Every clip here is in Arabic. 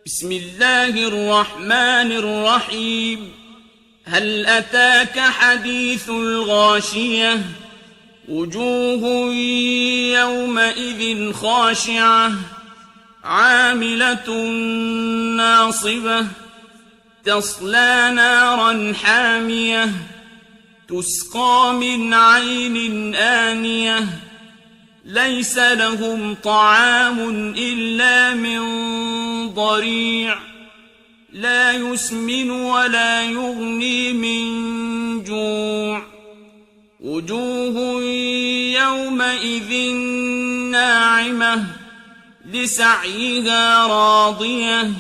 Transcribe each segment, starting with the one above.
بسم الله الرحمن الرحيم هل أتاك حديث الغاشية وجوه يومئذ خاشعة عاملة ناصبة تصلى نارا حامية تسقى من عين آنية ليس لهم طعام إلا من ضريع لا يسمن ولا يغني من جوع وجوه يومئذ ناعمة لسعيها راضية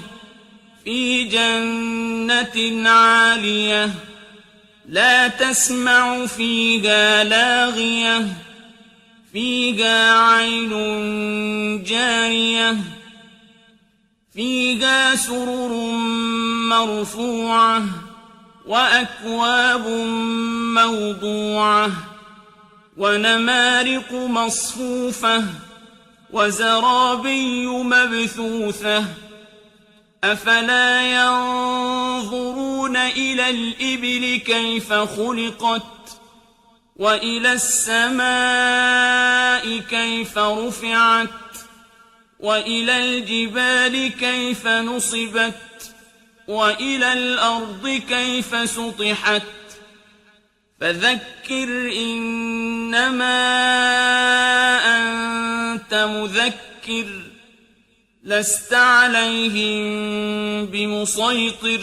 في جنة عالية لا تسمع فيها لاغية فيها عين جارية فيها سرر مرفوعة وأكواب موضوعة ونمارق مصفوفة وزرابي مبثوثة أفلا ينظرون إلى الإبل كيف خلقت وإلى السماء كيف رفعت وإلى الجبال كيف نصبت وإلى الأرض كيف سطحت فذكر إنما أنت مذكر لست عليهم بمسيطر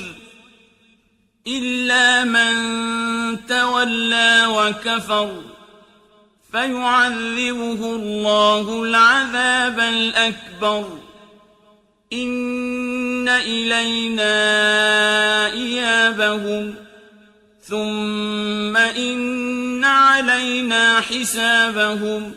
إلا من تولى وكفر فيعذبه الله العذاب الأكبر إن إلينا إيابهم ثم إن علينا حسابهم